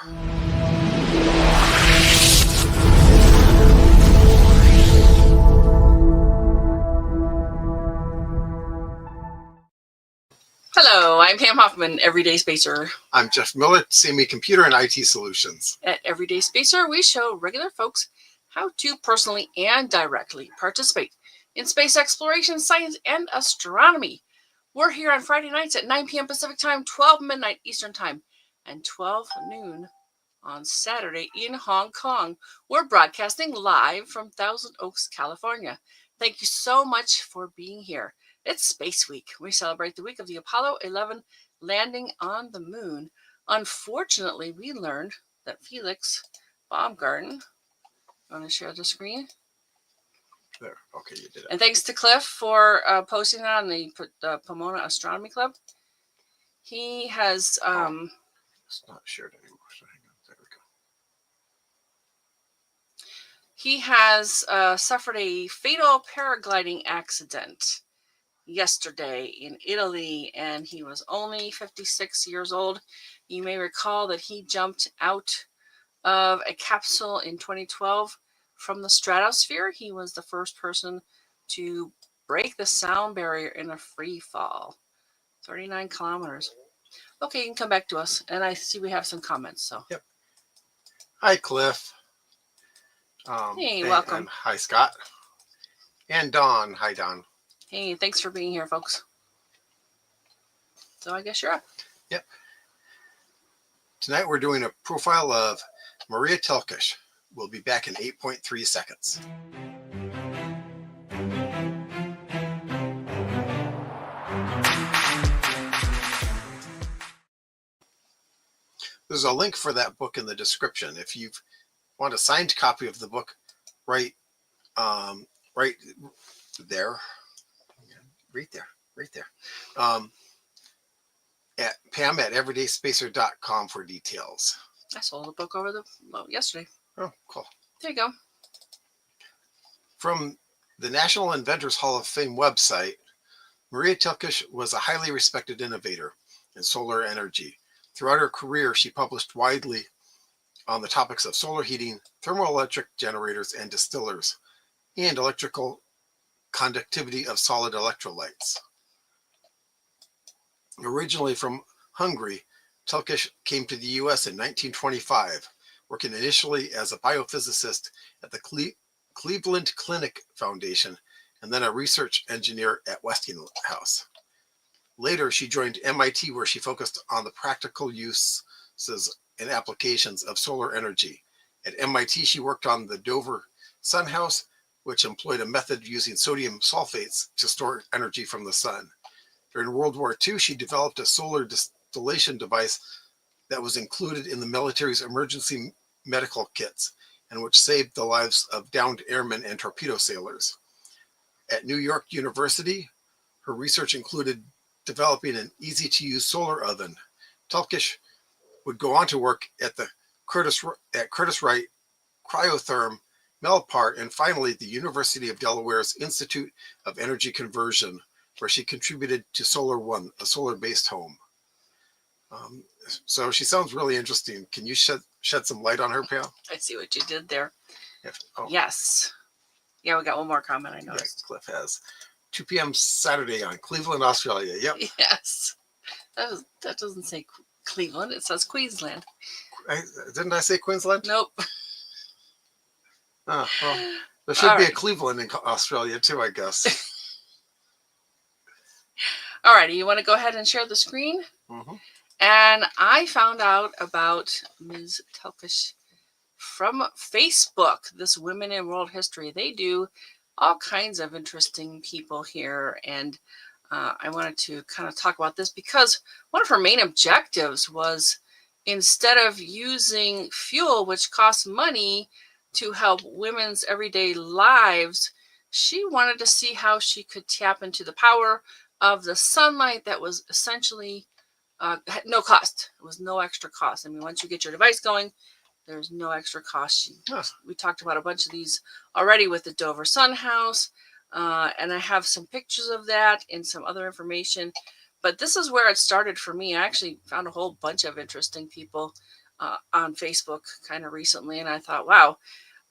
Hello, I'm Pam Hoffman, Everyday Spacer. I'm Jeff Miller, CME Computer and IT Solutions. At Everyday Spacer, we show regular folks how to personally and directly participate in space exploration, science, and astronomy. We're here on Friday nights at 9 p.m. Pacific Time, 12 midnight Eastern Time, and 12 noon on Saturday in Hong Kong. We're broadcasting live from Thousand Oaks, California. Thank you so much for being here. It's Space Week. We celebrate the week of the Apollo 11 landing on the moon. Unfortunately, we learned that Felix Baumgarten, want to share the screen? There. Okay, you did it. And thanks to Cliff for posting that on the Pomona Astronomy Club. He has... it's not shared anymore, so hang on. There we go. He has suffered a fatal paragliding accident yesterday in Italy, and he was only 56 years old. You may recall that he jumped out of a capsule in 2012 from the stratosphere. He was the first person to break the sound barrier in a free fall, 39 kilometers. Okay, you can come back to us, and I see we have some comments. So, yep. Hi, Cliff. Hey, welcome. And hi, Scott. And Don. Hi, Don. Hey, thanks for being here, folks. So I guess you're up. Yep. Tonight we're doing a profile of Mária Telkes. We'll be back in 8.3 seconds. There's a link for that book in the description. If you want a signed copy of the book, right there. Right there. At Pam at everydayspacer.com for details. I sold the book yesterday. Oh, cool. There you go. From the National Inventors Hall of Fame website, Mária Telkes was a highly respected innovator in solar energy. Throughout her career, she published widely on the topics of solar heating, thermoelectric generators and distillers, and electrical conductivity of solid electrolytes. Originally from Hungary, Telkes came to the U.S. in 1925, working initially as a biophysicist at the Cleveland Clinic Foundation and then a research engineer at Westinghouse. Later, she joined MIT, where she focused on the practical uses and applications of solar energy. At MIT, she worked on the Dover Sun House, which employed a method using sodium sulphates to store energy from the sun. During World War II, she developed a solar distillation device that was included in the military's emergency medical kits and which saved the lives of downed airmen and torpedo sailors. At New York University, her research included developing an easy-to-use solar oven. Telkes would go on to work at the Curtiss-Wright, Cryo-Therm, Melpar, and finally the University of Delaware's Institute of Energy Conversion, where she contributed to Solar One, a solar-based home. So she sounds really interesting. Can you shed some light on her, Pam? I see what you did there. Oh. Yes. Yeah, we got one more comment, I noticed. Yes, Cliff has. 2 p.m. Saturday on Cleveland, Australia. Yep. Yes. That doesn't say Cleveland. It says Queensland. Didn't I say Queensland? Nope. Oh, well, there should be a Cleveland in Australia too, I guess. All righty. You want to go ahead and share the screen? Mm-hmm. And I found out about Ms. Telkes from Facebook, this Women in World History. They do all kinds of interesting people here. And I wanted to kind of talk about this because one of her main objectives was, instead of using fuel, which costs money to help women's everyday lives, she wanted to see how she could tap into the power of the sunlight that was essentially had no cost. It was no extra cost. I mean, once you get your device going, there's no extra cost. We talked about a bunch of these already with the Dover Sun House, and I have some pictures of that and some other information. But this is where it started for me. I actually found a whole bunch of interesting people on Facebook kind of recently, and I thought, wow,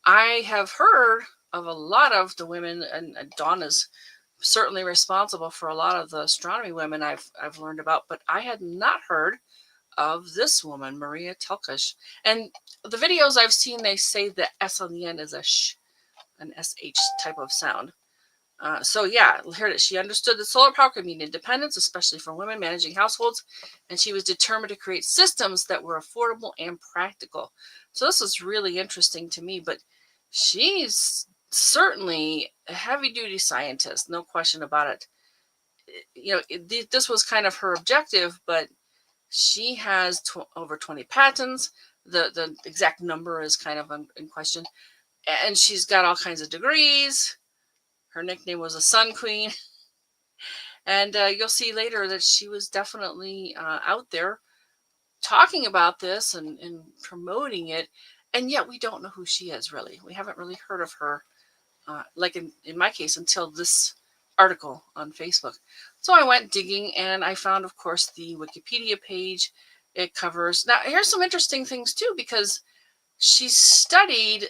I have heard of a lot of the women, and Dawn is certainly responsible for a lot of the astronomy women I've learned about, but I had not heard of this woman, Mária Telkes. And the videos I've seen, they say the S on the end is a sh, an SH type of sound. So yeah, here it is. She understood that solar power could mean independence, especially for women managing households, and she was determined to create systems that were affordable and practical. So this is really interesting to me, but she's certainly a heavy-duty scientist, no question about it. This was kind of her objective, but she has over 20 patents. The exact number is kind of in question, and she's got all kinds of degrees. Her nickname was a Sun Queen. And you'll see later that she was definitely out there talking about this and promoting it. And yet we don't know who she is, really. We haven't really heard of her, like in my case, until this article on Facebook. So I went digging, and I found, of course, the Wikipedia page. It covers... Now, here's some interesting things, too, because she studied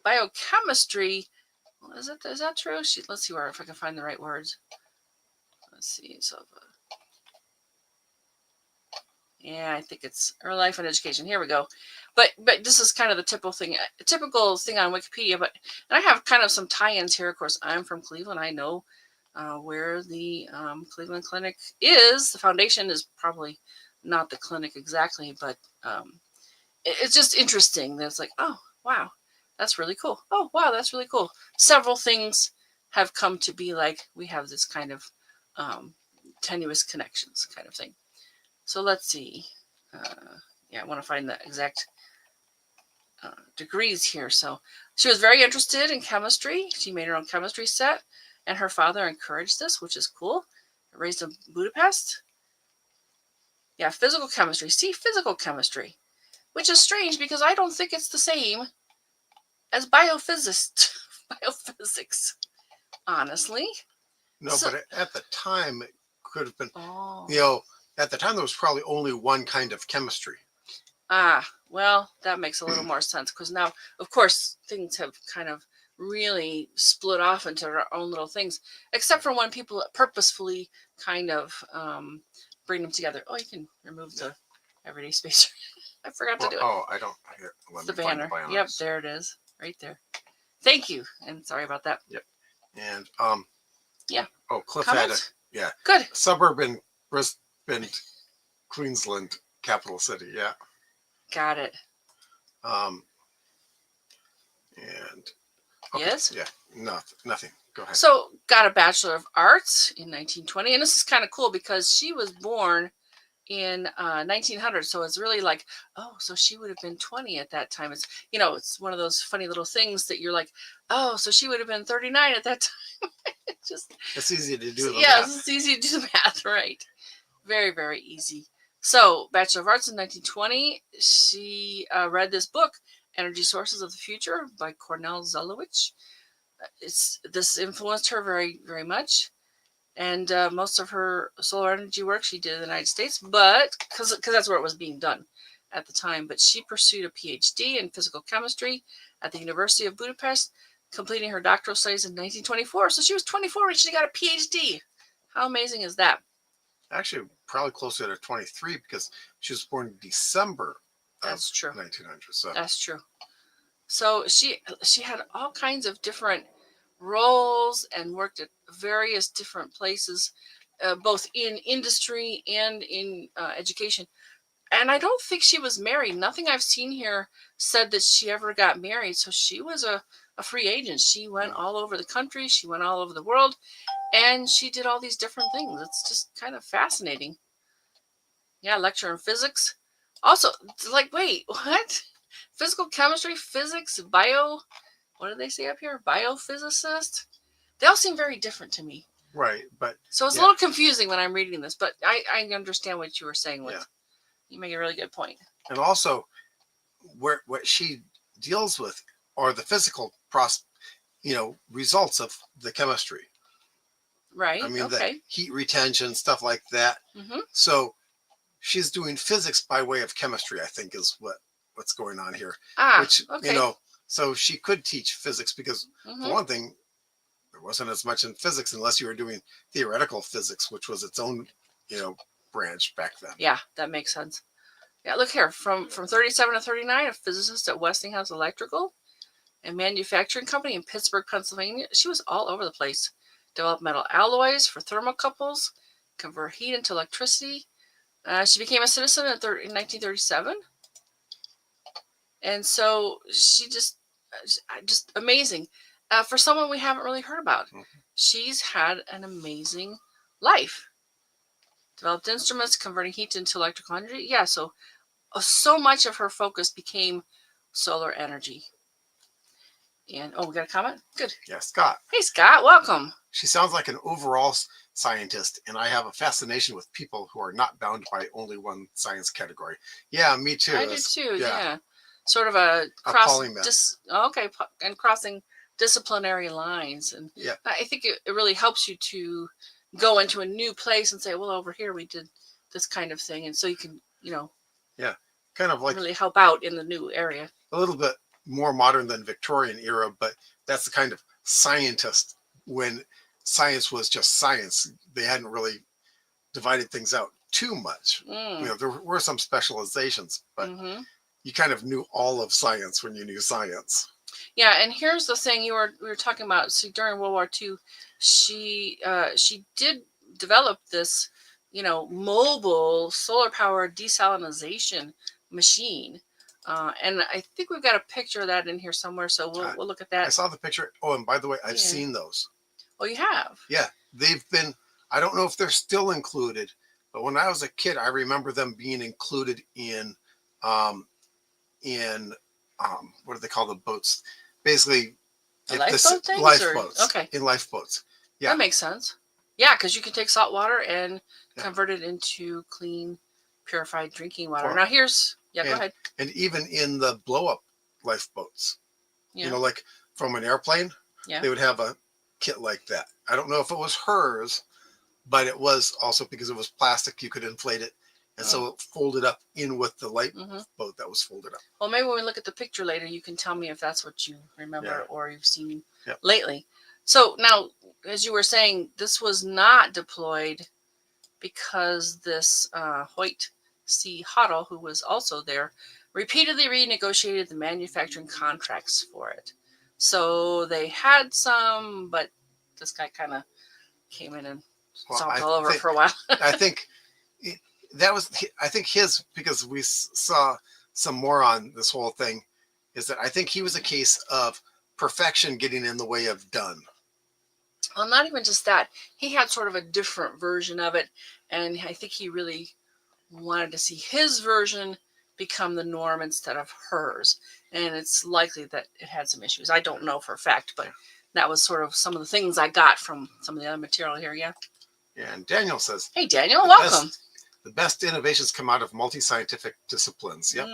biochemistry. Is that true? Let's see if I can find the right words. Let's see. So, yeah, I think it's early life and education. Here we go. But this is kind of the typical thing on Wikipedia. And I have kind of some tie-ins here. Of course, I'm from Cleveland. I know where the Cleveland Clinic is. The foundation is probably not the clinic exactly, but it's just interesting. That it's like, oh wow, that's really cool. Oh wow, that's really cool. Several things have come to be like we have this kind of tenuous connections kind of thing. So let's see. I want to find the exact degrees here. So she was very interested in chemistry. She made her own chemistry set, and her father encouraged this, which is cool. Raised in Budapest. Yeah, physical chemistry. See, physical chemistry, which is strange because I don't think it's the same as biophysicist. Biophysics, honestly. No, but at the time, it could have been, at the time, there was probably only one kind of chemistry. Well, that makes a little more sense because now, of course, things have kind of really split off into their own little things, except for when people purposefully kind of bring them together. Oh, you can remove the everyday spacer. I forgot to do it. Oh, I don't. The banner. Yep, there it is, right there. Thank you, and sorry about that. Yep. And yeah. Oh, Cliff had it. Yeah. Good. Suburban Brisbane, Queensland, capital city. Yeah. Got it. And okay, yes. Yeah. Nothing. Go ahead. So got a Bachelor of Arts in 1920, and this is kind of cool because she was born in 1900, so it's really like, oh, so she would have been 20 at that time. It's it's one of those funny little things that you're like, oh, so she would have been 39 at that time. It's easy to do the math. It's easy to do the math, right? Very, very easy. So Bachelor of Arts in 1920, she read this book, Energy Sources of the Future by Cornell Zelowich. This influenced her very, very much. And most of her solar energy work she did in the United States, but because that's where it was being done at the time. But she pursued a PhD in physical chemistry at the University of Budapest, completing her doctoral studies in 1924. So she was 24 when she got a PhD. How amazing is that? Actually, probably closer to 23 because she was born in December of 1900. So that's true. So she had all kinds of different roles and worked at various different places, both in industry and in education. And I don't think she was married. Nothing I've seen here said that she ever got married. So she was a free agent. She went all over the country. She went all over the world. And she did all these different things. It's just kind of fascinating. Yeah, lecture in physics. Also, like, wait, what? Physical chemistry, physics, bio... What did they say up here? Biophysicist? They all seem very different to me. Right, but... So it's a little confusing when I'm reading this, but I understand what you were saying with... Yeah. You make a really good point. And also, what she deals with are the physical results of the chemistry. Right, I mean, the heat retention, stuff like that. Mm-hmm. So she's doing physics by way of chemistry, I think, is what what's going on here. Ah, Which, okay. so she could teach physics because, for Mm-hmm. one thing, there wasn't as much in physics unless you were doing theoretical physics, which was its own, branch back then. Yeah, that makes sense. Yeah, look here. From 37 to 39, a physicist at Westinghouse Electrical and Manufacturing Company in Pittsburgh, Pennsylvania. She was all over the place. Developed metal alloys for thermocouples, convert heat into electricity. She became a citizen in 1937. And so she just amazing. For someone we haven't really heard about. Mhm. She's had an amazing life. Developed instruments converting heat into electrical energy. Yeah, so much of her focus became solar energy. And we got a comment? Good. Yeah, Scott. Hey, Scott, welcome. She sounds like an overall scientist, and I have a fascination with people who are not bound by only one science category. Yeah, me too. I do too. Yeah. Sort of a polymath. And crossing disciplinary lines, and Yeah, I think it really helps you to go into a new place and say, well, over here we did this kind of thing, and so you can, kind of like really help out in the new area. a little bit more modern than Victorian era, but that's the kind of scientist when science was just science. They hadn't really divided things out too much. There were some specializations, but you kind of knew all of science when you knew science. Yeah, and here's the thing we were talking about. See, during World War II, she did develop this, mobile solar powered desalination machine. And I think we've got a picture of that in here somewhere, so we'll look at that. I saw the picture. Oh, and by the way, I've seen those. Oh, you have? Yeah, they've been. I don't know if they're still included, but when I was a kid, I remember them being included in what do they call the boats? Basically, lifeboats. Okay. In lifeboats. Yeah, that makes sense. Yeah, because you can take salt water and convert it into clean, purified drinking water. Now here's go ahead. And even in the blow-up lifeboats, like from an airplane, they would have a kit like that. I don't know if it was hers, but it was also because it was plastic. You could inflate it, and so it folded up in with the lifeboat that was folded up. Well, maybe when we look at the picture later, you can tell me if that's what you remember or you've seen lately. So now, as you were saying, this was not deployed because this Hoyt C. Hoddle, who was also there, repeatedly renegotiated the manufacturing contracts for it. So they had some, but this guy kind of came in and stomped all over for a while. I think that was, his, because we saw some more on this whole thing, is that I think he was a case of perfection getting in the way of done. Well, not even just that. He had sort of a different version of it, and I think he really wanted to see his version become the norm instead of hers. And it's likely that it had some issues. I don't know for a fact, but that was sort of some of the things I got from some of the other material here. Yeah. Yeah, and Daniel says, hey, Daniel, welcome. The best innovations come out of multi-scientific disciplines. Yep.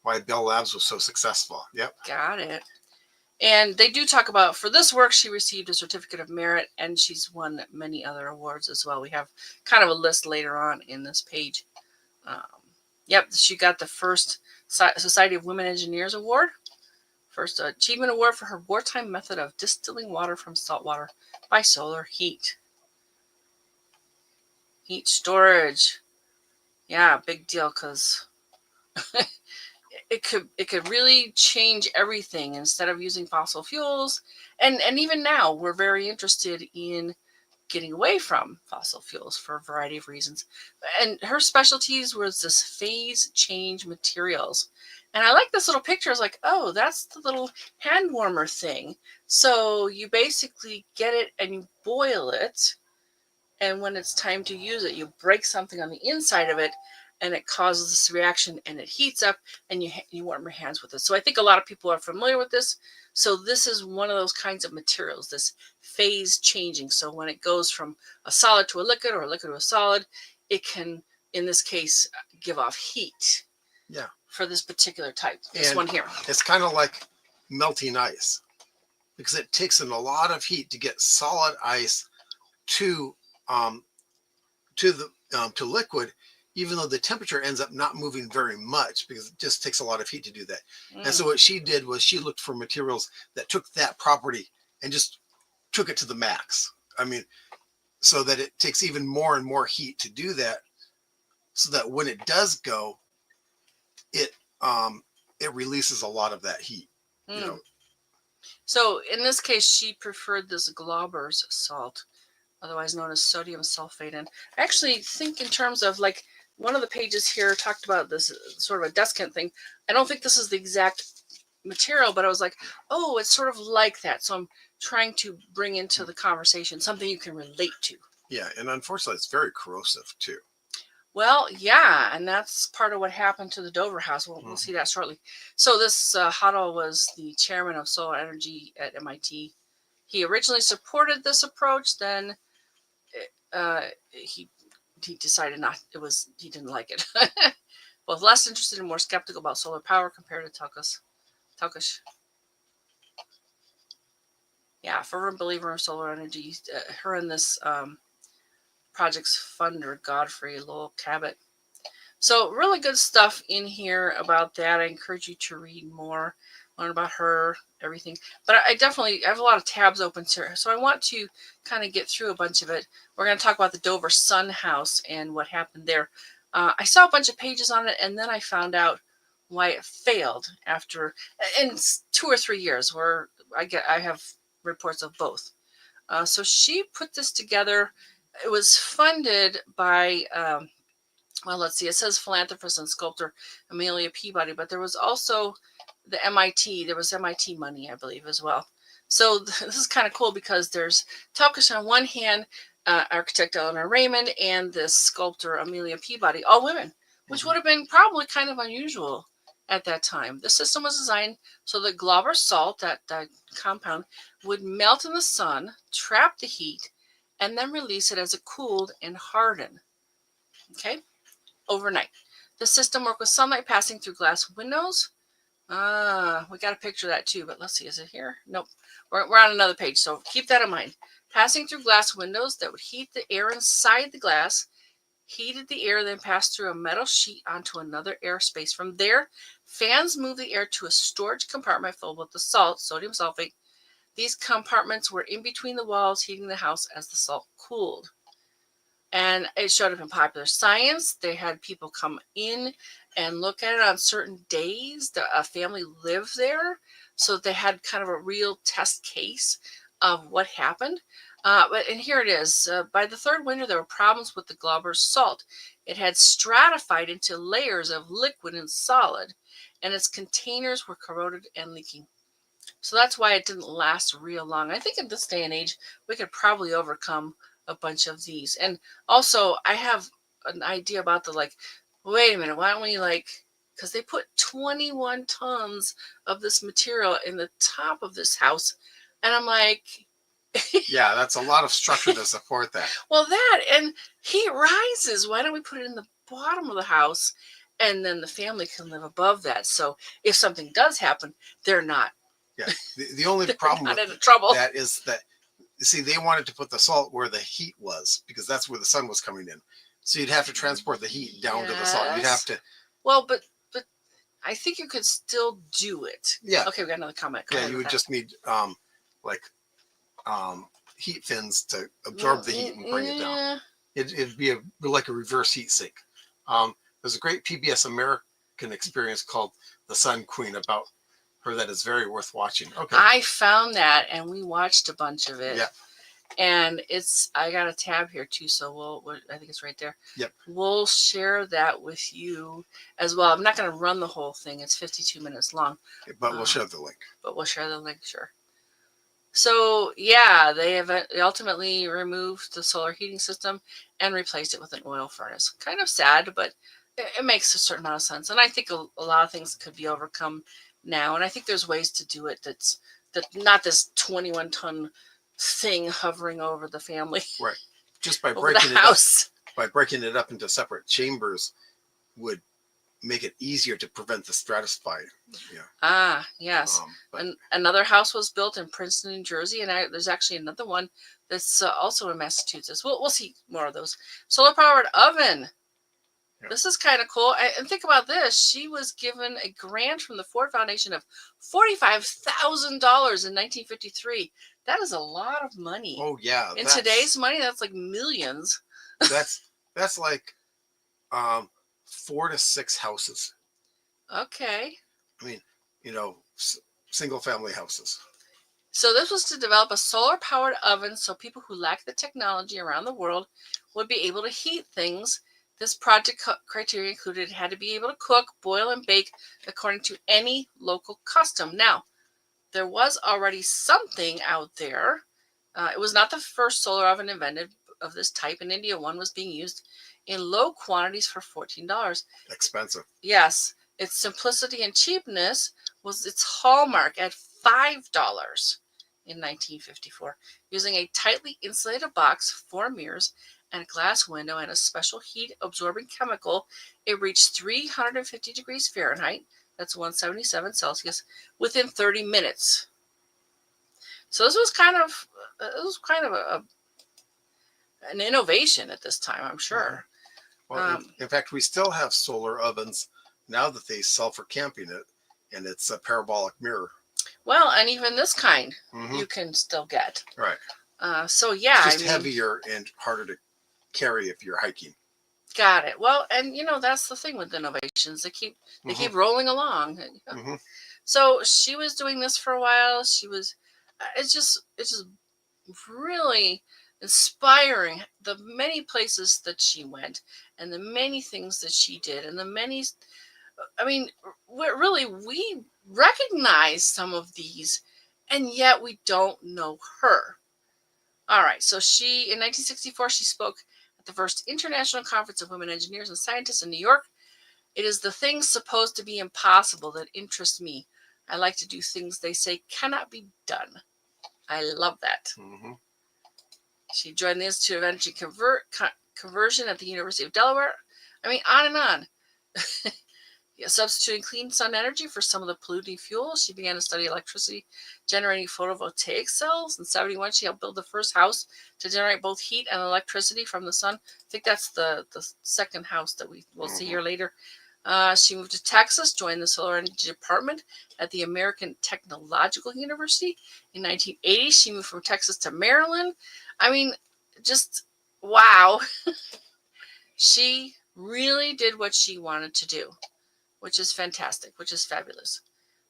Why Bell Labs was so successful. Yep. Got it. And they do talk about, for this work, she received a certificate of merit, and she's won many other awards as well. We have kind of a list later on in this page. She got the first Society of Women Engineers Award, first achievement award for her wartime method of distilling water from salt water by solar heat. Heat storage. Yeah, big deal, because it could really change everything instead of using fossil fuels. And even now, we're very interested in getting away from fossil fuels for a variety of reasons. And her specialties was this phase change materials. And I like this little picture. It's like, oh, that's the little hand warmer thing. So you basically get it and you boil it. And when it's time to use it, you break something on the inside of it, and it causes this reaction, and it heats up, and you warm your hands with it. So I think a lot of people are familiar with this. So this is one of those kinds of materials, this phase changing. So when it goes from a solid to a liquid or a liquid to a solid, it can, in this case, give off heat. Yeah. For this particular type, this one here. It's kind of like melting ice, because it takes in a lot of heat to get solid ice to liquid, even though the temperature ends up not moving very much because it just takes a lot of heat to do that. And so Mm. what she did was she looked for materials that took that property and just took it to the max. I mean, so that it takes even more and more heat to do that, so that when it does go, it it releases a lot of that heat. You know, Mm. So in this case, she preferred this Glauber's salt, otherwise known as sodium sulfate. And I actually think in terms of like one of the pages here talked about this sort of a deskant thing. I don't think this is the exact material, but I was like, oh, it's sort of like that. So I'm trying to bring into the conversation something you can relate to. yeah, and unfortunately, it's very corrosive too. Well, yeah, and that's part of what happened to the Dover House. We'll see that shortly. So this Huddle was the chairman of solar energy at MIT. He originally supported this approach, then he decided not. He didn't like it. Both less interested and more skeptical about solar power compared to Telkes. Yeah, fervent believer in solar energy. Her and this project's funder, Godfrey Lowell Cabot. So really good stuff in here about that. I encourage you to read more, learn about her, everything. But I have a lot of tabs open here, so I want to kind of get through a bunch of it. We're going to talk about the Dover Sun House and what happened there. I saw a bunch of pages on it, and then I found out why it failed after in 2 or 3 years. Where I have reports of both. So she put this together. It was funded by well, let's see, it says philanthropist and sculptor Amelia Peabody, but there was also the MIT, there was MIT money, I believe, as well. So this is kind of cool because there's Telkes on one hand, architect Eleanor Raymond, and this sculptor Amelia Peabody, all women, which would have been probably kind of unusual at that time. The system was designed so that Glauber salt, that compound, would melt in the sun, trap the heat, and then release it as it cooled and hardened. Okay? Overnight. The system worked with sunlight passing through glass windows. We got a picture of that too, but let's see, is it here? Nope. We're on another page, so keep that in mind. Passing through glass windows that would heat the air inside the glass, heated the air, then passed through a metal sheet onto another airspace. From there, fans moved the air to a storage compartment filled with the salt, sodium sulfate. These compartments were in between the walls, heating the house as the salt cooled. And it showed up in Popular Science. They had people come in and look at it on certain days. A family lived there, so they had kind of a real test case of what happened. And here it is. By the third winter, there were problems with the Glauber's salt. It had stratified into layers of liquid and solid, and its containers were corroded and leaking. So that's why it didn't last real long. I think in this day and age, we could probably overcome a bunch of these. And also, I have an idea about wait a minute, why don't we because they put 21 tons of this material in the top of this house. And I'm like, yeah, that's a lot of structure to support that. Well, that and heat rises. Why don't we put it in the bottom of the house? And then the family can live above that. So if something does happen, they're not. Yeah, the only problem with trouble. that is that, see, they wanted to put the salt where the heat was because that's where the sun was coming in. So you'd have to transport the heat down to the salt. You'd have to. Well, but I think you could still do it. Yeah. Okay, we got another comment. Yeah, you would just need heat fins to absorb the heat and bring it down. It'd be like a reverse heat sink. There's a great PBS American experience called The Sun Queen about her that is very worth watching. Okay. I found that and we watched a bunch of it. Yeah. And I got a tab here too, so I think it's right there. Yep. We'll share that with you as well. I'm not going to run the whole thing. It's 52 minutes long. But we'll share the link. Sure. So yeah, they ultimately removed the solar heating system and replaced it with an oil furnace. Kind of sad, but it makes a certain amount of sense. And I think a lot of things could be overcome now. And I think there's ways to do it that's not this 21-ton thing hovering over the family. Right. Just by breaking it up into separate chambers would make it easier to prevent the stratifying. Yeah. Yes. And another house was built in Princeton, New Jersey, and there's actually another one that's also in Massachusetts. We'll see more of those. Solar powered oven. Yeah. This is kind of cool. And think about this. She was given a grant from the Ford Foundation of $45,000 in 1953. That is a lot of money. Oh yeah. In today's money, that's like millions. That's like 4 to 6 houses. Okay. I mean, single family houses. So this was to develop a solar-powered oven so people who lack the technology around the world would be able to heat things. This project criteria included it had to be able to cook, boil, and bake according to any local custom. Now, there was already something out there. It was not the first solar oven invented of this type. In India, one was being used in low quantities for $14. Expensive. Yes, its simplicity and cheapness was its hallmark at $5 in 1954. Using a tightly insulated box, 4 mirrors, and a glass window and a special heat-absorbing chemical, it reached 350 degrees Fahrenheit, that's 177 Celsius, within 30 minutes. So this was kind of an innovation at this time, I'm sure. Well, in fact, we still have solar ovens now that they sell for camping it, and it's a parabolic mirror. Well, and even this kind you can still get. Right. So yeah, it's just heavier and harder to carry if you're hiking. Got it. Well, and that's the thing with innovations. They keep rolling along. So she was doing this for a while. She was. It's just really inspiring. The many places that she went, and the many things that she did, and the many. I mean, we recognize some of these, and yet we don't know her. All right. So in 1964, she spoke at the first International Conference of Women Engineers and Scientists in New York. It is the things supposed to be impossible that interest me. I like to do things they say cannot be done. I love that. She joined the Institute of Energy Conversion at the University of Delaware. I mean, on and on. Substituting clean sun energy for some of the polluting fuels, she began to study electricity generating photovoltaic cells. In 1971, she helped build the first house to generate both heat and electricity from the sun. I think that's the second house that we will see here later. She moved to Texas, joined the solar energy department at the American Technological University. In 1980, she moved from Texas to Maryland. I mean, just wow. She really did what she wanted to do, which is fantastic, which is fabulous.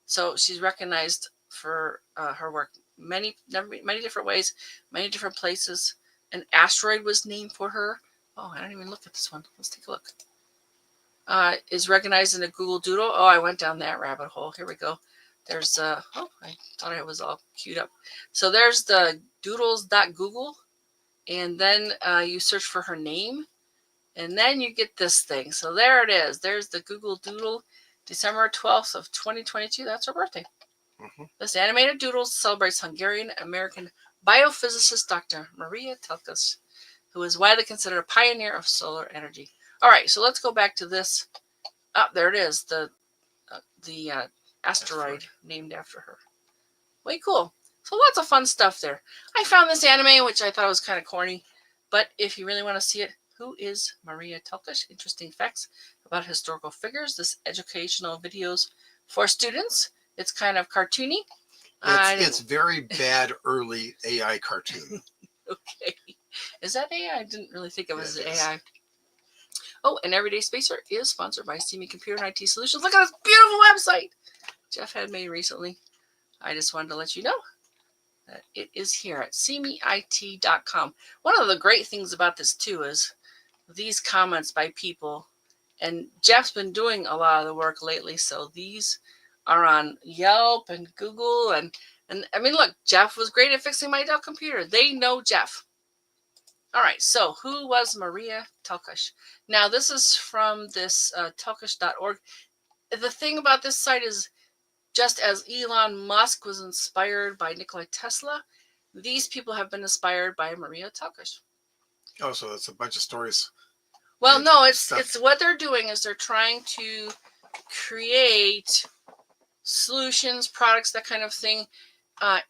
So she's recognized for her work many different ways, many different places. An asteroid was named for her. Oh, I didn't even look at this one. Let's take a look. Is recognized in a Google Doodle. Oh, I went down that rabbit hole. Here we go. There's I thought I was all queued up. So there's the doodles.google, and then you search for her name, and then you get this thing. So there it is. There's the Google Doodle, December 12th of 2022. That's her birthday. This animated doodle celebrates Hungarian-American biophysicist Dr. Mária Telkes, who is widely considered a pioneer of solar energy. All right, so let's go back to this. Oh, there it is, the asteroid named after her. Way cool. So lots of fun stuff there. I found this anime, which I thought was kind of corny, but if you really want to see it, who is Mária Telkes? Interesting facts about historical figures. This educational videos for students. It's kind of cartoony. It's very bad early AI cartoon. Okay. Is that AI? I didn't really think of it as AI. Oh, and Everyday Spacer is sponsored by Steamy Computer and IT Solutions. Look at this beautiful website Jeff had made recently. I just wanted to let you know that it is here at seameit.com. One of the great things about this, too, is these comments by people. And Jeff's been doing a lot of the work lately, so these are on Yelp and Google. And I mean, look, Jeff was great at fixing my Dell computer. They know Jeff. All right, so who was Mária Telkes? Now, this is from this telkes.org. The thing about this site is, just as Elon Musk was inspired by Nikola Tesla, these people have been inspired by Mária Telkes. Oh, so it's a bunch of stories. Well, no, it's what they're doing is they're trying to create solutions, products, that kind of thing,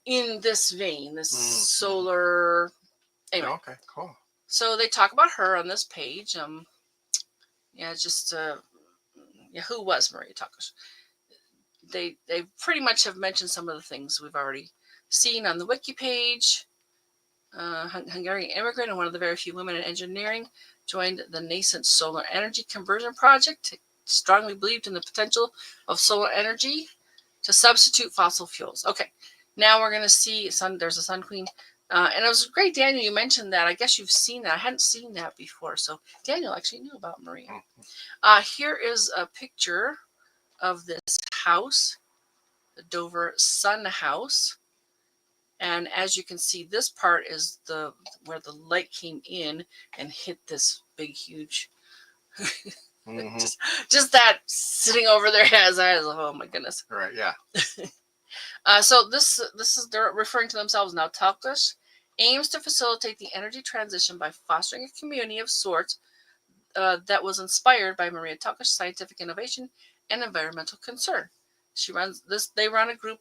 in this vein, this solar. Anyway, okay, cool. So they talk about her on this page. Yeah, just yeah, who was Maria Telkes? They pretty much have mentioned some of the things we've already seen on the wiki page. Hungarian immigrant and one of the very few women in engineering, joined the nascent solar energy conversion project. Strongly believed in the potential of solar energy to substitute fossil fuels. Okay, now we're going to see there's a Sun Queen. And it was great, Daniel, you mentioned that. I guess you've seen that. I hadn't seen that before. So Daniel actually knew about Maria. Here is a picture of this house, the Dover Sun House. And as you can see, this part is where the light came in and hit this big, huge, just that sitting over their heads. Oh my goodness. Right. Yeah. So this is, they're referring to themselves now. Telkes aims to facilitate the energy transition by fostering a community of sorts that was inspired by Maria Telkes' scientific innovation and environmental concern. She runs this. They run a group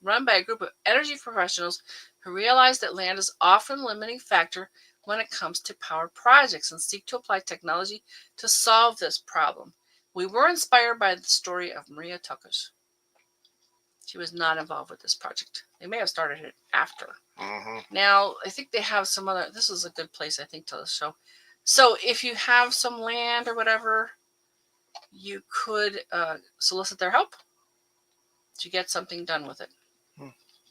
run by a group of energy professionals who realize that land is often a limiting factor when it comes to power projects and seek to apply technology to solve this problem. We were inspired by the story of Maria Telkes. She was not involved with this project. They may have started it after. Now, I think they have some other, this is a good place, I think, to show. So if you have some land or whatever, you could solicit their help to get something done with it.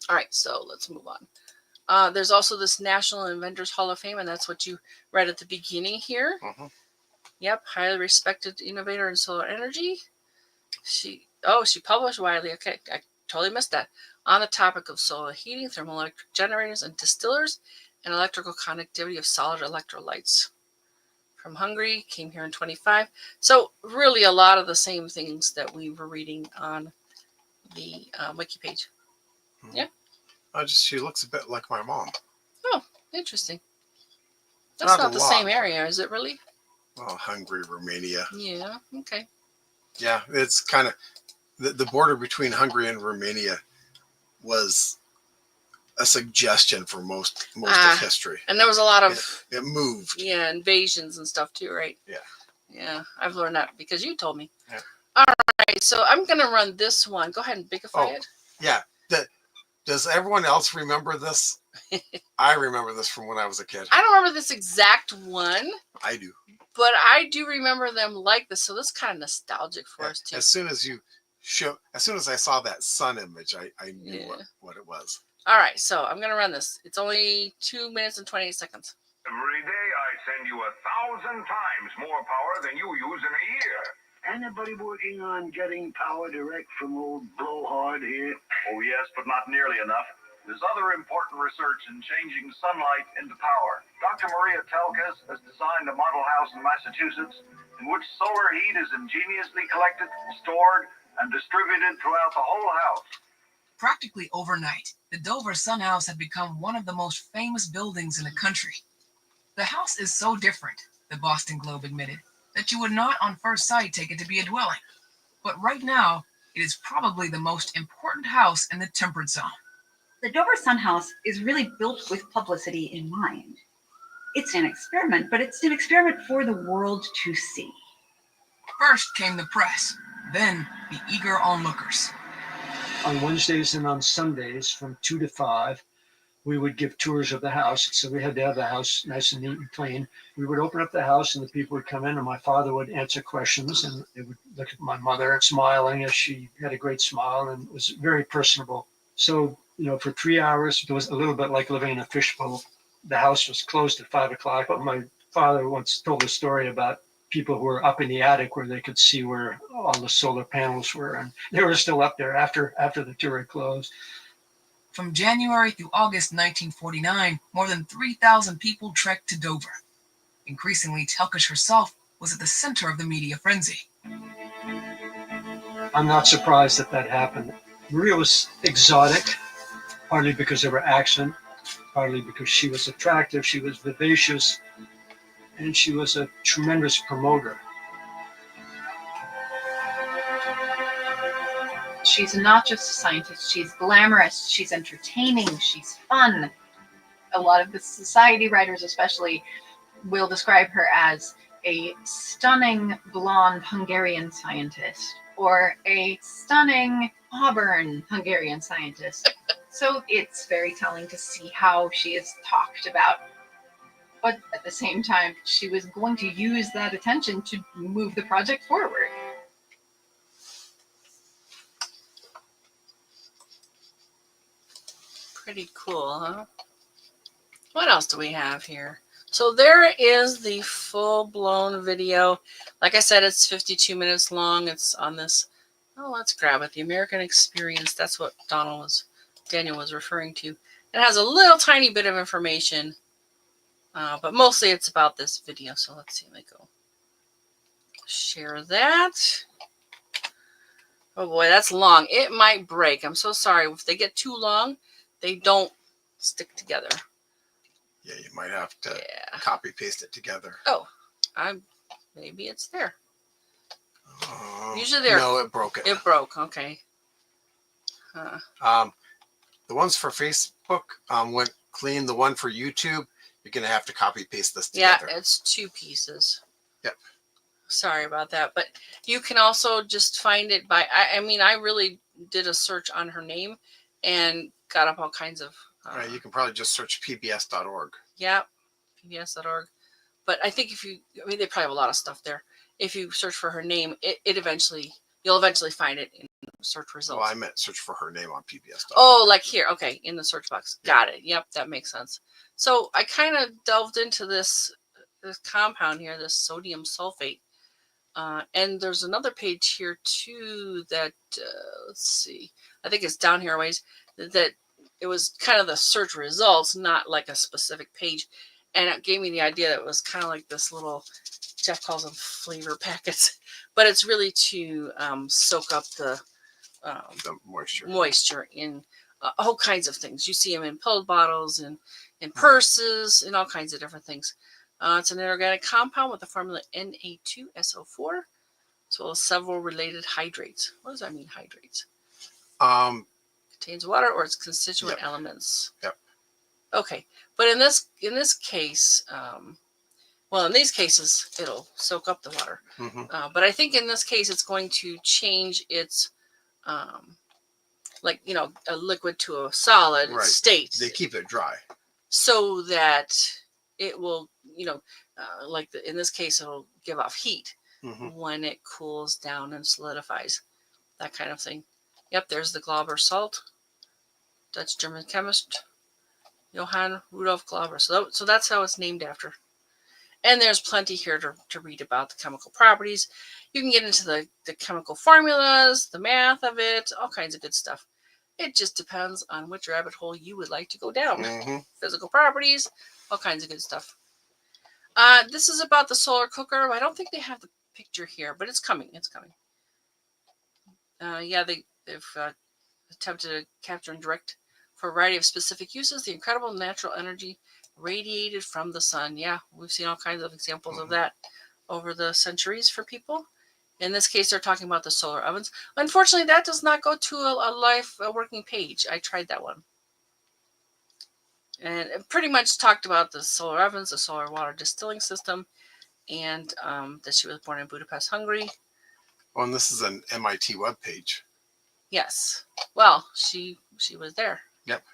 All right, so let's move on. There's also this National Inventors Hall of Fame, and that's what you read at the beginning here. Yep, highly respected innovator in solar energy. She published widely. Okay, I totally missed that. On the topic of solar heating, thermoelectric generators, and distillers, and electrical conductivity of solid electrolytes. From Hungary, came here in 25. So really a lot of the same things that we were reading on the wiki page. Yeah. She looks a bit like my mom. Oh, interesting. That's not the same area, is it really? Oh, Hungary, Romania. Yeah, okay. Yeah, it's kind of, the border between Hungary and Romania was a suggestion for most of history. And there was a lot of... It moved. Yeah, invasions and stuff too, right? Yeah. Yeah, I've learned that because you told me. Yeah. All right, so I'm going to run this one. Go ahead and bigify it. Yeah. Does everyone else remember this? I remember this from when I was a kid. I don't remember this exact one. I do. But I do remember them like this, so this is kind of nostalgic for us too. As soon as I saw that sun image, I knew what it was. All right, so I'm going to run this. It's only 2 minutes and 28 seconds. Every day I send you 1,000 times more power than you use in a year. Anybody working on getting power direct from old blowhard here? Oh, yes, but not nearly enough. There's other important research in changing sunlight into power. Dr. Maria Telkes has designed a model house in Massachusetts in which solar heat is ingeniously collected, stored, and distributed throughout the whole house. Practically overnight, the Dover Sun House had become one of the most famous buildings in the country. The house is so different, the Boston Globe admitted, that you would not on first sight take it to be a dwelling. But right now, it is probably the most important house in the temperate zone. The Dover Sun House is really built with publicity in mind. It's an experiment, but it's an experiment for the world to see. First came the press, then the eager onlookers. On Wednesdays and on Sundays from 2 to 5, we would give tours of the house. So we had to have the house nice and neat and clean. We would open up the house and the people would come in and my father would answer questions and they would look at my mother smiling as she had a great smile and was very personable. So, for 3 hours, it was a little bit like living in a fishbowl. The house was closed at 5 o'clock, but my father once told a story about people who were up in the attic where they could see where all the solar panels were. And they were still up there after the tour had closed. From January through August 1949, more than 3,000 people trekked to Dover. Increasingly, Telkes herself was at the center of the media frenzy. I'm not surprised that happened. Maria was exotic, partly because of her accent, partly because she was attractive, she was vivacious, and she was a tremendous promoter. She's not just a scientist, she's glamorous, she's entertaining, she's fun. A lot of the society writers especially will describe her as a stunning blonde Hungarian scientist or a stunning Auburn Hungarian scientist. So it's very telling to see how she is talked about. But at the same time, she was going to use that attention to move the project forward. Pretty cool, huh? What else do we have here? So there is the full-blown video. Like I said, it's 52 minutes long. It's on this, oh, let's grab it. The American Experience. That's what Daniel was referring to. It has a little tiny bit of information, but mostly it's about this video. So let's see, let me go share that. Oh boy, that's long. It might break. I'm so sorry. If they get too long, they don't stick together. Yeah, you might have to Yeah. copy paste it together. Oh, maybe it's there. Usually there. No, it broke it. It broke. Okay. The ones for Facebook went clean. The one for YouTube, you're gonna have to copy paste this together. Yeah, it's 2 pieces. Yep. Sorry about that, but you can also just find it by. I mean, I really did a search on her name and got up all kinds of. Right, you can probably just search pbs.org. Yeah, pbs.org. But I think I mean, they probably have a lot of stuff there. If you search for her name, you'll eventually find it in search results. Well, I meant search for her name on pbs.org. Oh, like here. Okay, in the search box. Got it. Yep, that makes sense. So I kind of delved into this compound here, this sodium sulfate. And there's another page here too that, let's see, I think it's down here a ways, that it was kind of the search results, not like a specific page. And it gave me the idea that it was kind of like this little, Jeff calls them flavor packets, but it's really to soak up the moisture in all kinds of things. You see them in pill bottles and in purses and all kinds of different things. It's an inorganic compound with the formula Na2SO4, as well as several related hydrates. What does that mean, hydrates? Contains water or its constituent elements. Yep. Okay, but in this case, well, in these cases, it'll soak up the water. But I think in this case, it's going to change its, like, a liquid to a solid state. They keep it dry. So that it will, in this case, it'll give off heat when it cools down and solidifies. That kind of thing. Yep, there's the Glauber salt. Dutch-German chemist Johann Rudolf Glauber. So that's how it's named after. And there's plenty here to read about the chemical properties. You can get into the chemical formulas, the math of it, all kinds of good stuff. It just depends on which rabbit hole you would like to go down. Physical properties, all kinds of good stuff. This is about the solar cooker. I don't think they have the picture here, but it's coming. It's coming. Yeah, they've attempted to capture and direct for a variety of specific uses the incredible natural energy radiated from the sun. Yeah, we've seen all kinds of examples of that over the centuries for people. In this case, they're talking about the solar ovens. Unfortunately, that does not go to a working page. I tried that one. And it pretty much talked about the solar ovens, the solar water distilling system, and that she was born in Budapest, Hungary. Oh, and this is an MIT webpage. Yes. Well, she was there. Yep.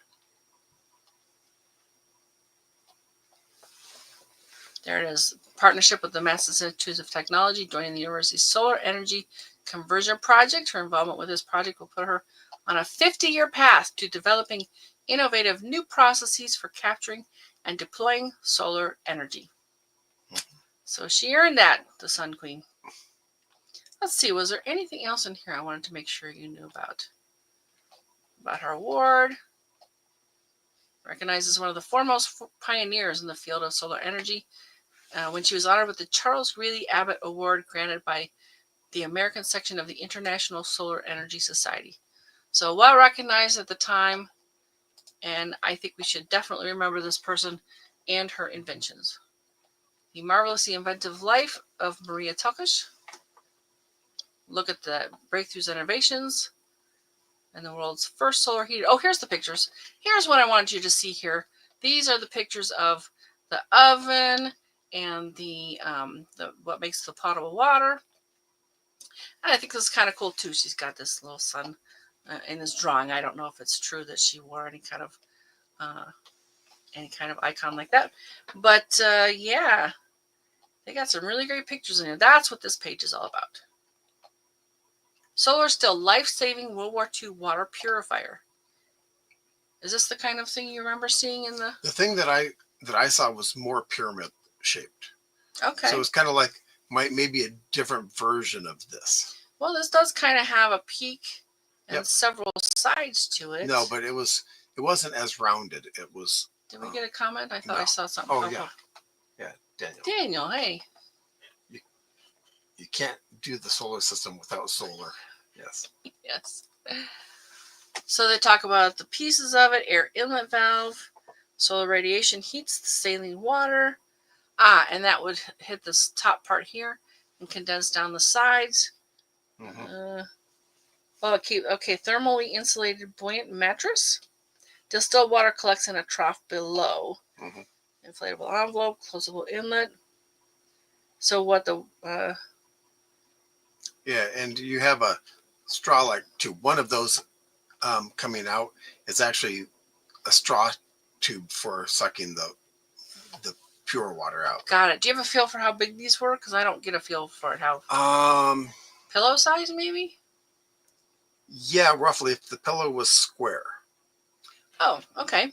There it is. Partnership with the Massachusetts of Technology, joining the university's solar energy conversion project. Her involvement with this project will put her on a 50-year path to developing innovative new processes for capturing and deploying solar energy. So she earned that, the Sun Queen. Let's see, was there anything else in here I wanted to make sure you knew about? About her award. Recognized as one of the foremost pioneers in the field of solar energy. When she was honored with the Charles Greeley Abbott Award granted by the American section of the International Solar Energy Society. So well recognized at the time, and I think we should definitely remember this person and her inventions. The marvelously inventive life of Mária Telkes. Look at the breakthroughs and innovations and the world's first solar heater. Oh, here's the pictures. Here's what I wanted you to see here. These are the pictures of the oven and the what makes the potable water. And I think this is kind of cool too. She's got this little sun in this drawing. I don't know if it's true that she wore any kind of icon like that, but yeah, they got some really great pictures in here. That's what this page is all about. Solar Still, life-saving World War II water purifier. Is this the kind of thing you remember seeing in the? The thing that I saw was more pyramid shaped. Okay. So it's kind of like maybe a different version of this. Well, this does kind of have a peak and Yep. several sides to it. No, but it wasn't as rounded. It was. Did we get a comment? I thought no. I saw something. Oh yeah, yeah, Daniel. Daniel, hey. You can't do the solar system without solar. Yes. Yes. So they talk about the pieces of it: air inlet valve, solar radiation heats the saline water. And that would hit this top part here and condense down the sides. Mm-hmm. Okay. Thermally insulated buoyant mattress. Distilled water collects in a trough below. Mm-hmm. Inflatable envelope, closable inlet. So what the? Yeah, and you have a straw like tube. One of those coming out is actually a straw tube for sucking the pure water out. Got it. Do you have a feel for how big these were? Because I don't get a feel for it. How pillow size, maybe? Yeah, roughly. If the pillow was square. Oh, okay.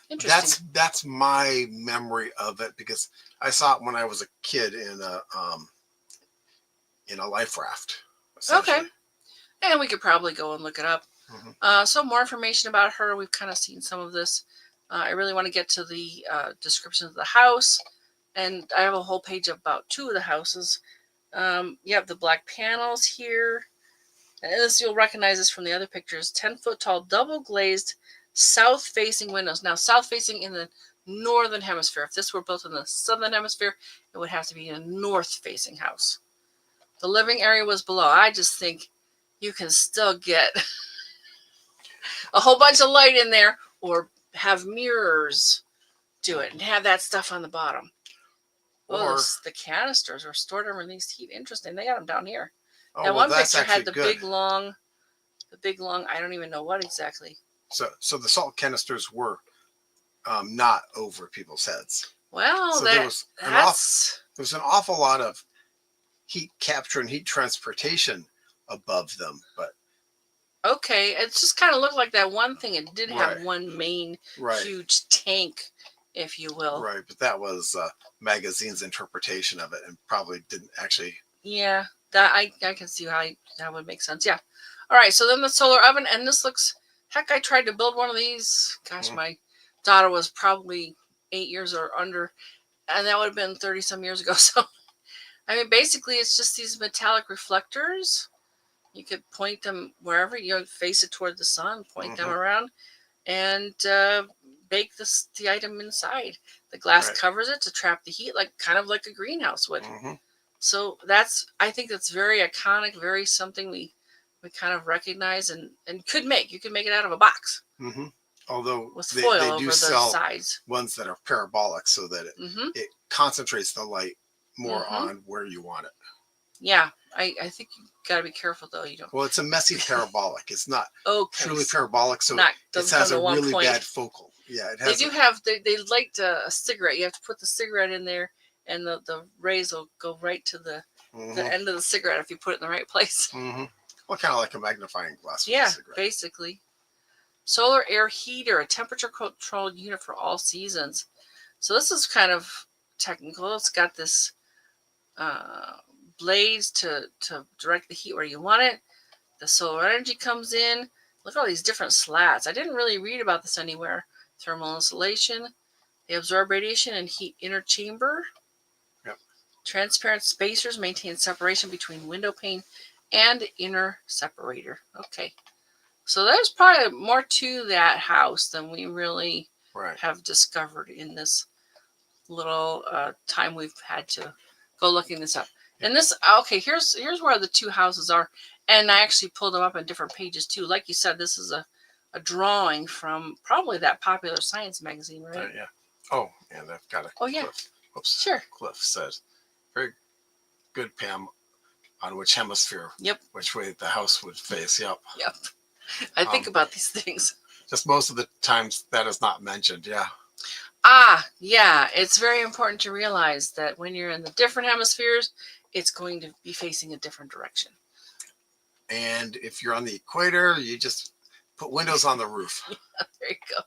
Interesting. That's my memory of it because I saw it when I was a kid in a life raft. Okay. And we could probably go and look it up. Mm-hmm. So more information about her. We've kind of seen some of this. I really want to get to the description of the house. And I have a whole page about two of the houses. You have the black panels here. And this, you'll recognize this from the other pictures. 10-foot tall, double glazed, south-facing windows. Now, south-facing in the northern hemisphere. If this were built in the southern hemisphere, it would have to be a north-facing house. The living area was below. I just think you can still get a whole bunch of light in there, or have mirrors do it and have that stuff on the bottom. Or the canisters are stored underneath heat. Interesting. They got them down here. Oh, now, well, one picture had the good. big long, I don't even know what exactly. So the salt canisters were not over people's heads. Well, so there was an awful lot of heat capture and heat transportation above them, but okay, it just kind of looked like that one thing. It did have one main huge tank, if you will. Right, but that was magazine's interpretation of it, and probably didn't actually. Yeah, that I can see how that would make sense. Yeah. All right, so then the solar oven, and this looks. Heck, I tried to build one of these. Gosh, my daughter was probably 8 years or under, and that would have been 30 some years ago. So, I mean, basically, it's just these metallic reflectors. You could point them wherever you face it toward the sun, point them around, and bake the item inside. The glass covers it to trap the heat, kind of like a greenhouse would. So I think that's very iconic, very something we kind of recognize and could make. You could make it out of a box. Although with foil they over do the sell sides. Ones that are parabolic so that it concentrates the light more on where you want it. Yeah, I think you got to be careful though. You don't. Well, it's a messy parabolic. It's not truly so parabolic, so it has a really bad focal. Yeah, it has. They do have. They light a cigarette. You have to put the cigarette in there, and the rays will go right to the end of the cigarette if you put it in the right place. Well, kind of like a magnifying glass. Yeah, basically. Solar air heater, a temperature controlled unit for all seasons. So this is kind of technical. It's got this blades to direct the heat where you want it. The solar energy comes in. Look at all these different slats. I didn't really read about this anywhere. Thermal insulation. They absorb radiation and heat inner chamber. Yep. Transparent spacers maintain separation between window pane and inner separator. Okay. So there's probably more to that house than we really have discovered in this little time we've had to go looking this up. And this, okay, here's where the two houses are. And I actually pulled them up on different pages too. Like you said, this is a drawing from probably that Popular Science magazine, right? Yeah. Oh, and I've got it. Oh, yeah. Whoops. Sure. Cliff said. Very good, Pam. On which hemisphere? Yep. Which way the house would face? Yep. Yep. I think about these things. Just most of the times that is not mentioned. Yeah. Yeah. It's very important to realize that when you're in the different hemispheres, it's going to be facing a different direction. And if you're on the equator, you just put windows on the roof. There you go.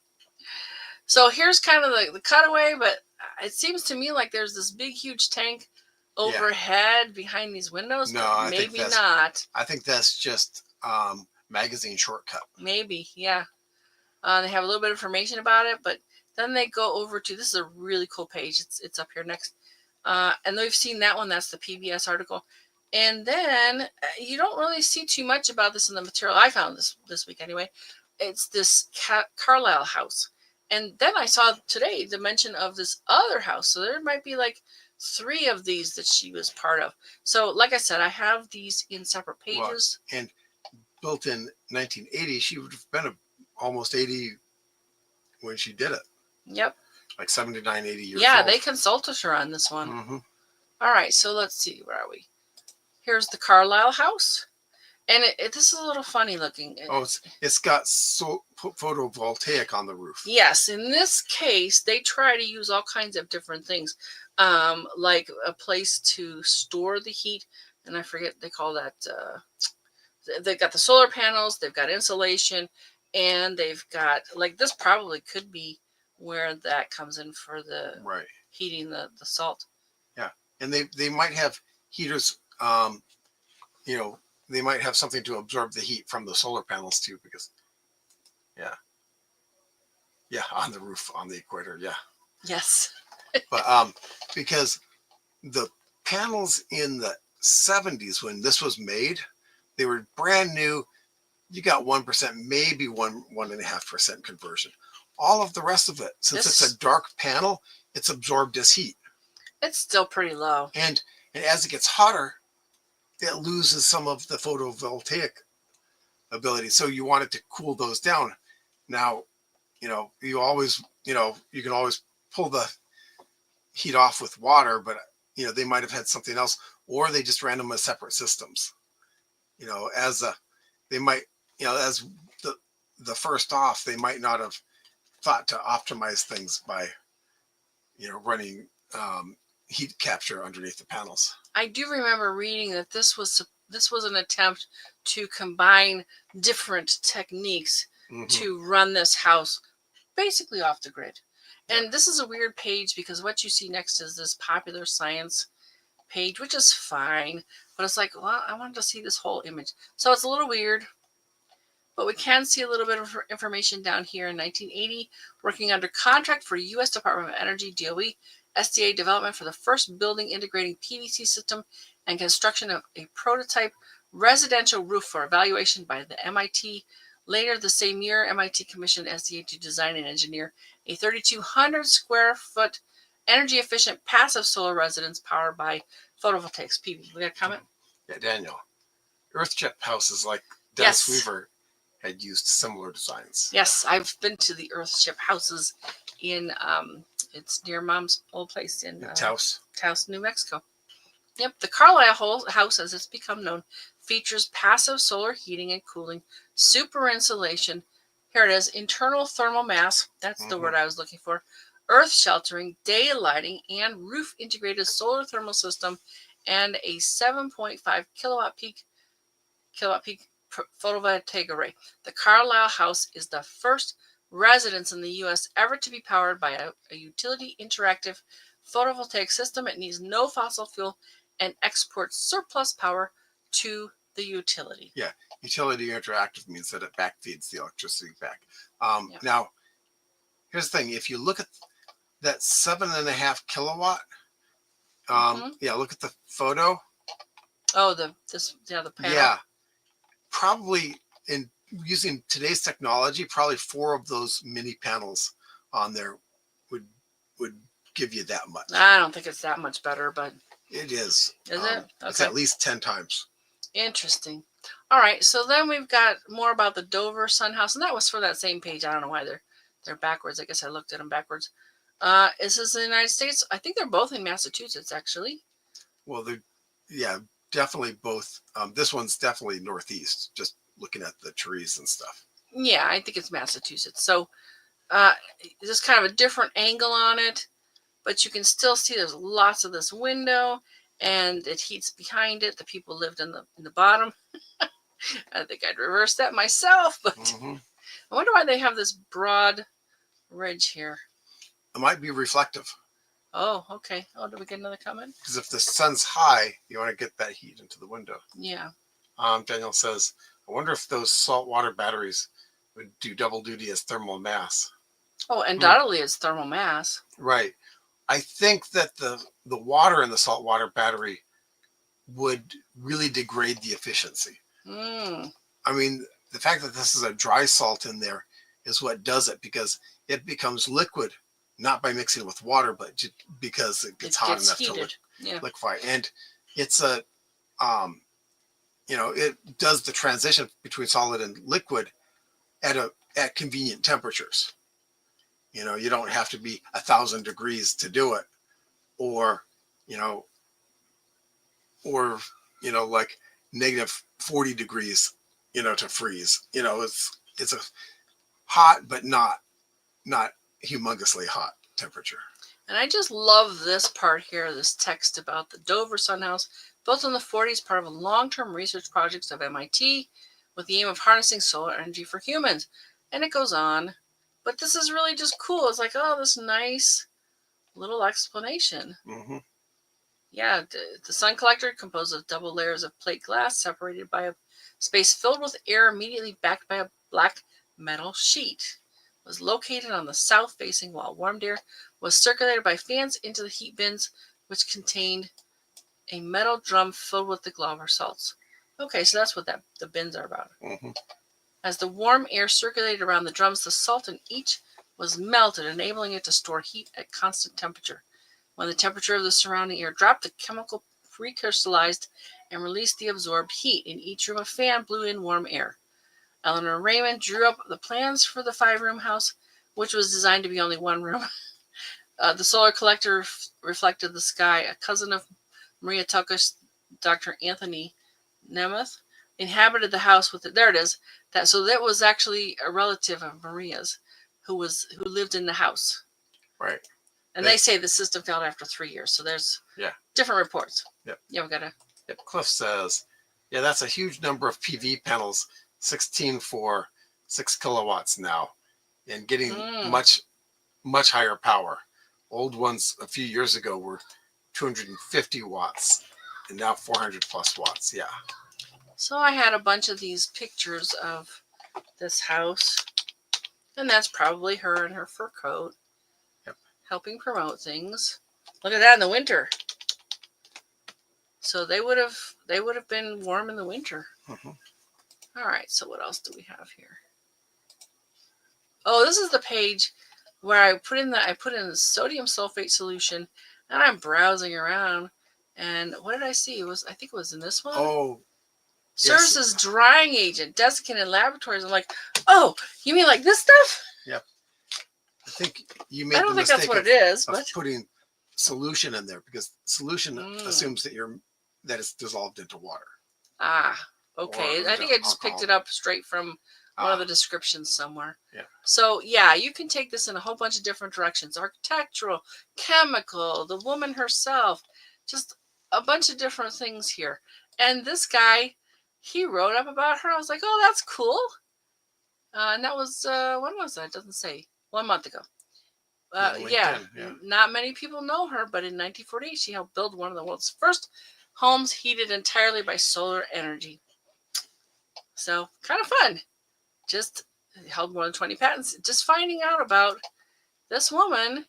So here's kind of the cutaway, but it seems to me like there's this big, huge tank overhead behind these windows. No, I maybe think that's, not. I think that's just magazine shortcut. Maybe, yeah. They have a little bit of information about it, but then they go over to, this is a really cool page. It's up here next. And we've seen that one. That's the PBS article. And then you don't really see too much about this in the material I found this week anyway. It's this Carlisle house. And then I saw today the mention of this other house. So there might be like 3 of these that she was part of. So like I said, I have these in separate pages. Well, and built in 1980, she would have been almost 80 when she did it. Yep. Like 79, 80 years Yeah, old. they consulted her on this one. Mm-hmm. All right, so let's see. Where are we? Here's the Carlisle house. And this is a little funny looking. It's got photovoltaic on the roof. Yes, in this case, they try to use all kinds of different things, like a place to store the heat. And I forget, they call that, they've got the solar panels, they've got insulation, and they've got, like, this probably could be where that comes in for the heating the salt. Yeah, and they might have heaters, they might have something to absorb the heat from the solar panels too, because on the roof on the equator. Yes. But because the panels in the 70s when this was made, they were brand new. You got 1%, maybe 1.5% conversion. All of the rest of it, since it's a dark panel, it's absorbed as heat. It's still pretty low. And as it gets hotter, it loses some of the photovoltaic ability. So you want it to cool those down. Now, you always, you can always pull the heat off with water, but they might have had something else, or they just ran them as separate systems. As the first off, they might not have thought to optimize things by, running heat capture underneath the panels. I do remember reading that this was an attempt to combine different techniques to run this house basically off the grid. And this is a weird page because what you see next is this popular science page, which is fine, but it's like, well, I wanted to see this whole image. So it's a little weird, but we can see a little bit of information down here. In 1980, working under contract for U.S. Department of Energy, DOE, SDA development for the first building integrating PVC system and construction of a prototype residential roof for evaluation by the MIT. Later the same year, MIT commissioned SDA to design and engineer a 3,200 square foot energy efficient passive solar residence powered by photovoltaics. PV, we got a comment? Yeah, Daniel. Earthship houses like Dennis Weaver had used similar designs. Yes, I've been to the Earthship houses in it's near Mom's old place in Taos, New Mexico. Yep, the Carlisle house, as it's become known, features passive solar heating and cooling, super insulation. Here it is, internal thermal mass. That's the word I was looking for. Earth sheltering, day lighting, and roof integrated solar thermal system, and a 7.5 kilowatt peak photovoltaic array. The Carlisle house is the first residence in the U.S. ever to be powered by a utility interactive photovoltaic system. It needs no fossil fuel and exports surplus power to the utility. Yeah, utility interactive means that it backfeeds the electricity back. Now, here's the thing. If you look at that 7.5 kilowatt, look at the photo. Oh, the panel. Yeah, probably in using today's technology, probably 4 of those mini panels on there would give you that much. I don't think it's that much better, but it is. Is it? Okay. It's at least 10 times. Interesting. All right, so then we've got more about the Dover Sun House, and that was for that same page. I don't know why they're backwards. I guess I looked at them backwards. Is this in the United States? I think they're both in Massachusetts, actually. Well, yeah, definitely both. This one's definitely northeast, just looking at the trees and stuff. Yeah, I think it's Massachusetts. So there's kind of a different angle on it, but you can still see there's lots of this window, and it heats behind it. The people lived in the bottom. I think I'd reverse that myself, but I wonder why they have this broad ridge here. It might be reflective. Oh, okay. Oh, did we get another comment? Because if the sun's high, you want to get that heat into the window. Yeah. Daniel says, I wonder if those saltwater batteries would do double duty as thermal mass. Oh, undoubtedly it's thermal mass. Right. I think that the water in the saltwater battery would really degrade the efficiency. I mean, the fact that this is a dry salt in there is what does it, because it becomes liquid, not by mixing with water, but just because it gets hot enough heated. to liquefy. And it's a, it does the transition between solid and liquid at convenient temperatures. You don't have to be 1,000 degrees to do it, or like negative 40 degrees, to freeze. It's a hot, but not humongously hot temperature. And I just love this part here, this text about the Dover Sun House, built in the 40s, part of a long-term research project of MIT with the aim of harnessing solar energy for humans. And it goes on, but this is really just cool. It's like, oh, this nice little explanation. Yeah, the sun collector, composed of double layers of plate glass separated by a space filled with air immediately backed by a black metal sheet, was located on the south-facing wall. Warmed air was circulated by fans into the heat bins, which contained a metal drum filled with the Glauber salts. Okay, so that's what the bins are about. As the warm air circulated around the drums, the salt in each was melted, enabling it to store heat at constant temperature. When the temperature of the surrounding air dropped, the chemical recrystallized and released the absorbed heat. In each room, a fan blew in warm air. Eleanor Raymond drew up the plans for the 5-room house, which was designed to be only one room. The solar collector reflected the sky. A cousin of Maria Telkes, Dr. Anthony Nemeth, inhabited the house with it. There it is. So that was actually a relative of Maria's who lived in the house. Right. And they say the system failed after 3 years. So there's different reports. Yep. Yeah, we gotta. Yep. Cliff says, yeah, that's a huge number of PV panels, 16 for 6 kilowatts now, and getting much higher power. Old ones a few years ago were 250 watts, and now 400 plus watts. Yeah. So I had a bunch of these pictures of this house, and that's probably her in her fur coat. Helping promote things. Look at that in the winter. So they would have been warm in the winter. All right. So what else do we have here? Oh, this is the page where I put in the sodium sulfate solution, and I'm browsing around. And what did I see? I think it was in this one. Oh. Serves as drying agent, desiccant in laboratories. I'm like, oh, you mean like this stuff? Yep. I think you made I don't the think that's mistake what it is, of but putting solution in there, because solution assumes that it's dissolved into water. Okay. Or I think I just alcohol. picked it up straight from one of the descriptions somewhere. Yeah. So yeah, you can take this in a whole bunch of different directions: architectural, chemical, the woman herself, just a bunch of different things here. And this guy, he wrote up about her. I was like, oh, that's cool. And that was when was that? It doesn't say. 1 month ago. Yeah. Not many people know her, but in 1948, she helped build one of the world's first homes heated entirely by solar energy. So kind of fun. Just held more than 20 patents. Just finding out about this woman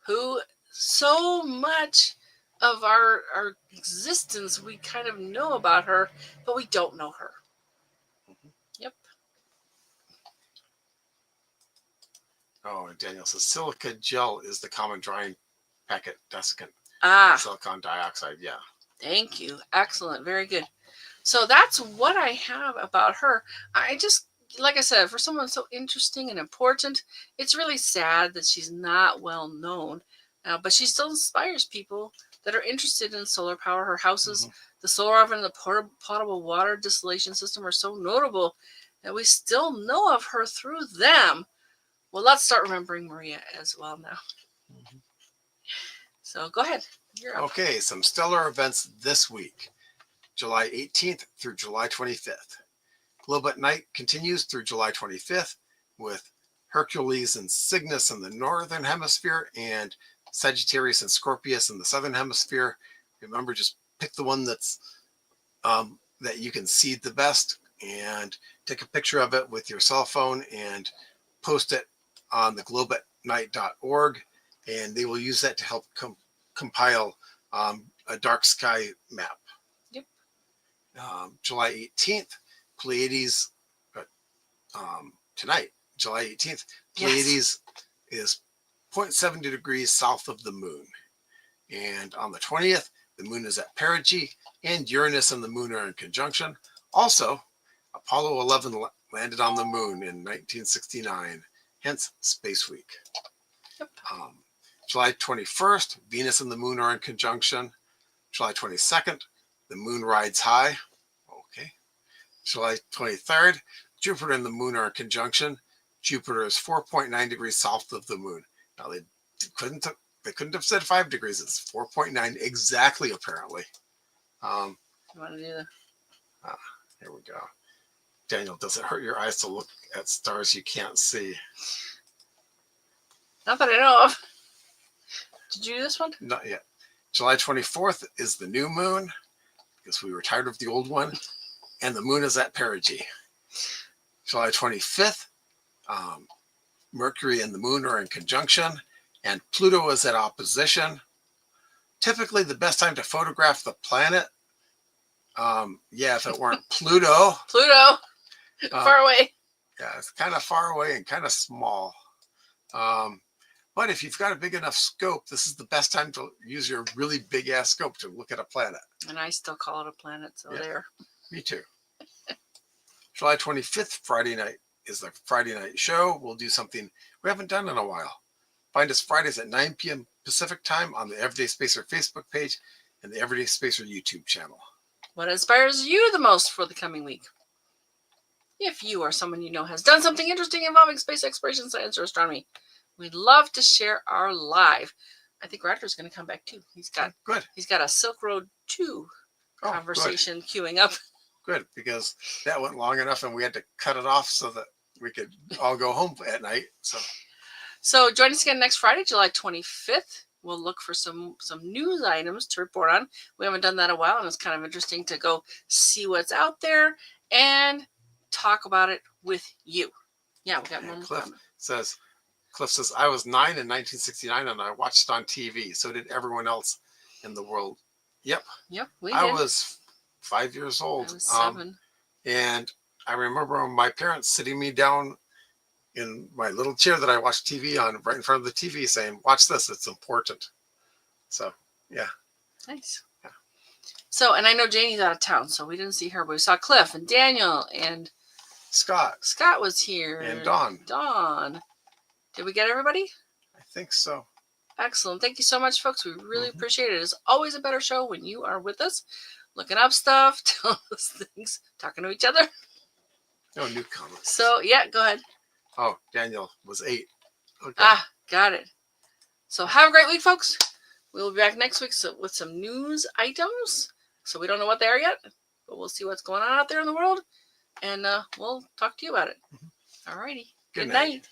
who so much of our existence we kind of know about her, but we don't know her. Yep. Oh, and Daniel says silica gel is the common drying packet desiccant. Silicon dioxide. Yeah. Thank you. Excellent. Very good. So that's what I have about her. I just like I said, for someone so interesting and important, it's really sad that she's not well known. But she still inspires people that are interested in solar power. Her houses, the solar oven, and the potable water distillation system are so notable that we still know of her through them. Well, let's start remembering Maria as well now. So go ahead. You're up. Okay, some stellar events this week, July 18th through July 25th. Globe at Night continues through July 25th with Hercules and Cygnus in the northern hemisphere and Sagittarius and Scorpius in the southern hemisphere. Remember, just pick the one that's that you can see the best and take a picture of it with your cell phone and post it on the globeatnight.org, and they will use that to help compile a dark sky map. Yep. July 18th, Pleiades, tonight, July 18th, Pleiades is 0.70 degrees south of the moon. And on the 20th, the moon is at perigee, and Uranus and the moon are in conjunction. Also, Apollo 11 landed on the moon in 1969, hence Space Week. Yep. July 21st, Venus and the moon are in conjunction. July 22nd, the moon rides high. Okay. July 23rd, Jupiter and the moon are in conjunction. Jupiter is 4.9 degrees south of the moon. Now, they couldn't have said 5 degrees. It's 4.9 exactly, apparently. You want to do that? Here we go. Daniel, does it hurt your eyes to look at stars you can't see? Not that I know of. Did you do this one? Not yet. July 24th is the new moon, because we were tired of the old one, and the moon is at perigee. July 25th, Mercury and the moon are in conjunction, and Pluto is at opposition. Typically, the best time to photograph the planet, if it weren't Pluto. Pluto, far away. Yeah, it's kind of far away and kind of small. But if you've got a big enough scope, this is the best time to use your really big ass scope to look at a planet. And I still call it a planet, so Yeah. there. Me too. July 25th, Friday night, is the Friday night show. We'll do something we haven't done in a while. Find us Fridays at 9 p.m. Pacific time on the Everyday Spacer Facebook page and the Everyday Spacer YouTube channel. What inspires you the most for the coming week? If you or someone you know has done something interesting involving space exploration, science, or astronomy, we'd love to share our live. I think Roger's going to come back too. He's got a Silk Road 2 conversation queuing up. Good, because that went long enough and we had to cut it off so that we could all go home at night. So join us again next Friday, July 25th. We'll look for some news items to report on. We haven't done that in a while, and it's kind of interesting to go see what's out there and talk about it with you. Yeah, we got one more comment. Cliff says, I was 9 in 1969 and I watched it on TV. So did everyone else in the world. Yep, we did. I was 5 years old. I was 7. And I remember my parents sitting me down in my little chair that I watched TV on right in front of the TV saying, watch this, it's important. So, yeah. Nice. Yeah. So, and I know Janie's out of town, so we didn't see her, but we saw Cliff and Daniel and Scott. Scott was here. And Dawn. Did we get everybody? I think so. Excellent. Thank you so much, folks. We really appreciate it. It's always a better show when you are with us, looking up stuff, telling us things, talking to each other. No new comments. So, yeah, go ahead. Oh, Daniel was 8. Okay. Got it. So have a great week, folks. We'll be back next week with some news items. So we don't know what they are yet, but we'll see what's going on out there in the world. And we'll talk to you about it. All righty. Good night.